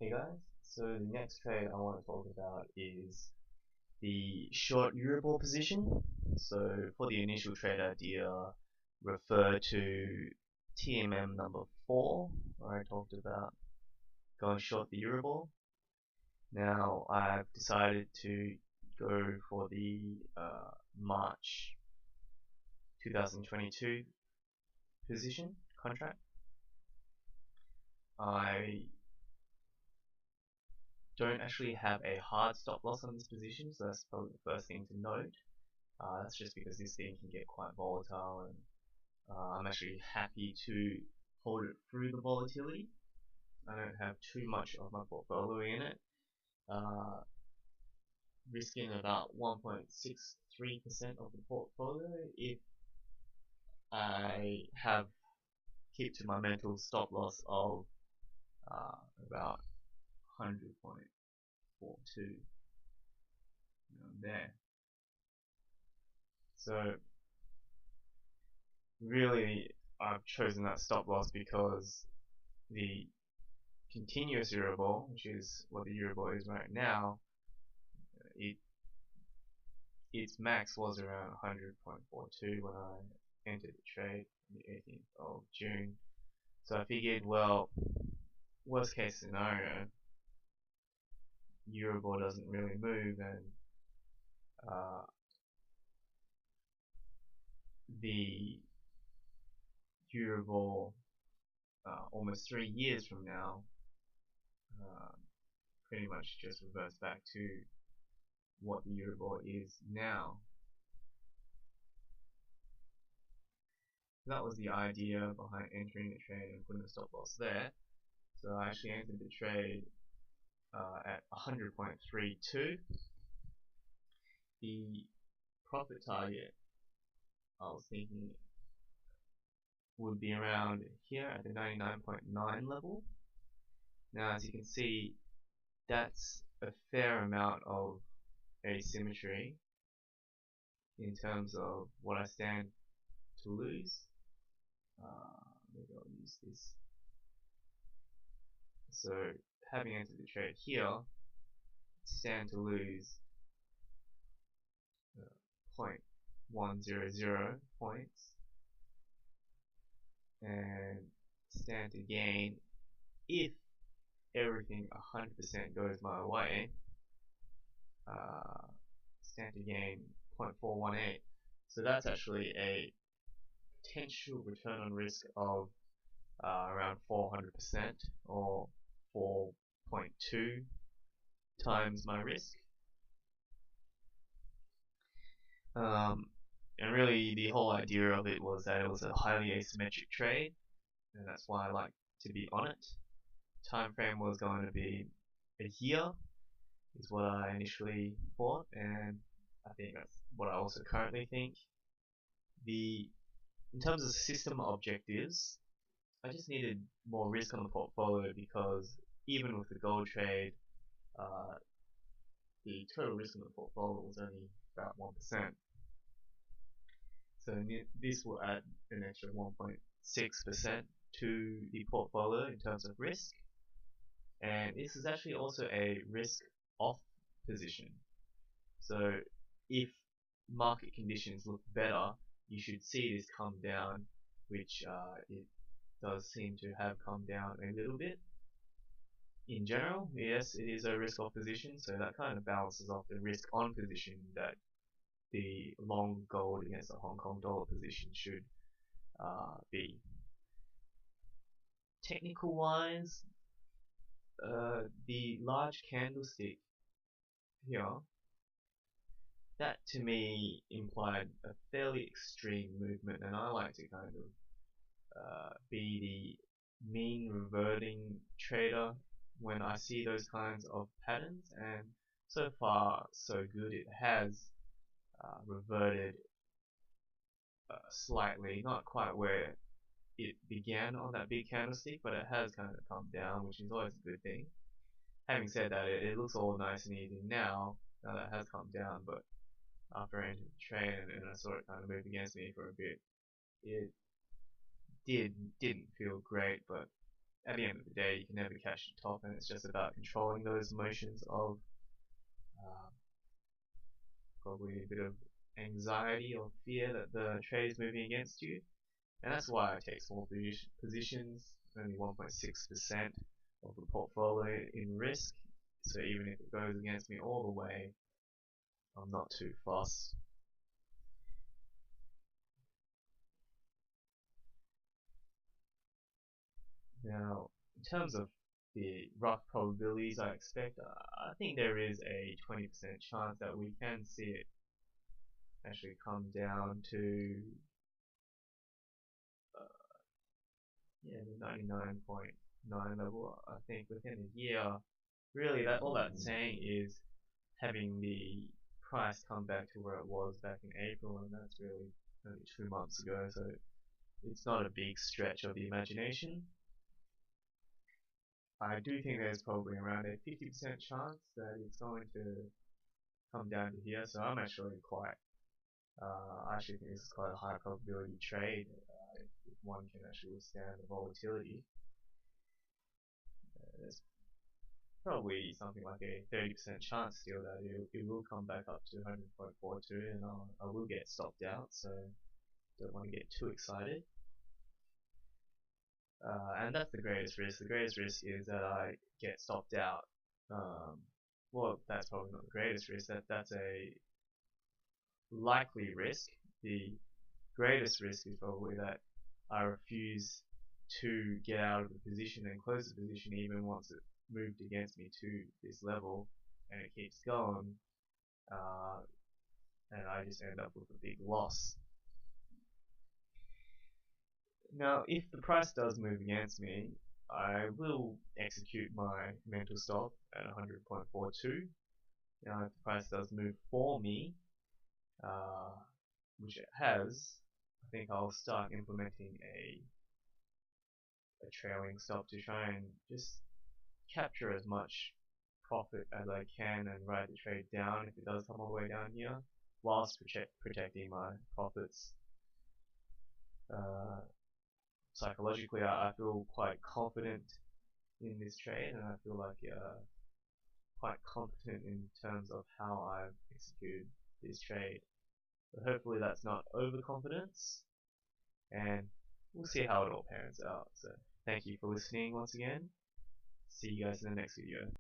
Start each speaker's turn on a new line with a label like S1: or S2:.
S1: Hey guys, so the next trade I want to talk about is the short Euribor position. So for the initial trade idea, refer to TMM number 4, where I talked about going short the Euribor. Now I've decided to go for the March 2022 position contract. I don't actually have a hard stop loss on this position, so that's probably the first thing to note. That's just because this thing can get quite volatile, and I'm actually happy to hold it through the volatility. I don't have too much of my portfolio in it, uh, risking about 1.63% of the portfolio if I keep to my mental stop loss of about 100.42 there. So really, I've chosen that stop loss because the continuous Euribor, which is what the Euribor is right now, its max was around 100.42 when I entered the trade on the 18th of June. So I figured, well, worst case scenario, Euribor doesn't really move, and the Euribor almost 3 years from now pretty much just reverts back to what the Euribor is now. That was the idea behind entering the trade and putting a stop loss there. So I actually entered the trade at 100.32. The profit target I was thinking would be around here at the 99.9 level. Now, as you can see, that's a fair amount of asymmetry in terms of what I stand to lose. Maybe I'll use this. So having entered the trade here, stand to lose 0.100 points, and stand to gain, if everything 100% goes my way, stand to gain 0.418. So that's actually a potential return on risk of around 400%, or 4.2 times my risk. And really the whole idea of it was that it was a highly asymmetric trade, and that's why I like to be on it. Time frame was going to be a year, is what I initially thought, and I think that's what I also currently think. In terms of system objectives, I just needed more risk on the portfolio, because even with the gold trade, the total risk on the portfolio was only about 1%. So this will add an extra 1.6% to the portfolio in terms of risk. And this is actually also a risk off position. So if market conditions look better, you should see this come down, which it does seem to have come down a little bit. In general, yes, it is a risk off position, so that kind of balances off the risk on position that the long gold against the Hong Kong dollar position should be. Technical wise, the large candlestick here, that to me implied a fairly extreme movement, and I like to kind of be the mean reverting trader when I see those kinds of patterns, and so far so good. It has reverted slightly, not quite where it began on that big candlestick, but it has kind of come down, which is always a good thing. Having said that, it looks all nice and easy now that it has come down, but after I entered the trade and I saw it kind of move against me for a bit, it didn't feel great, but at the end of the day, you can never catch the top, and it's just about controlling those emotions of probably a bit of anxiety or fear that the trade is moving against you. And that's why I take small positions, only 1.6% of the portfolio in risk. So even if it goes against me all the way, I'm not too fussed. Now, in terms of the rough probabilities I expect, I think there is a 20% chance that we can see it actually come down to the 99.9 level. I think within a year, really that all that's saying is having the price come back to where it was back in April, and that's really only 2 months ago, so it's not a big stretch of the imagination. I do think there's probably around a 50% chance that it's going to come down to here, so I'm actually quite, I actually think this is quite a high probability trade if one can actually withstand the volatility. There's probably something like a 30% chance still that it will come back up to 100.42, and I will get stopped out, so don't want to get too excited. And that's the greatest risk. The greatest risk is that I get stopped out. Well, that's probably not the greatest risk. That's a likely risk. The greatest risk is probably that I refuse to get out of the position and close the position even once it moved against me to this level, and it keeps going, and I just end up with a big loss. Now, if the price does move against me, I will execute my mental stop at 100.42. Now, if the price does move for me, which it has, I think I'll start implementing a trailing stop to try and just capture as much profit as I can and ride the trade down if it does come all the way down here, whilst protecting my profits. Psychologically, I feel quite confident in this trade, and I feel like quite competent in terms of how I've executed this trade. But hopefully that's not overconfidence, and we'll see how it all pans out. So thank you for listening once again. See you guys in the next video.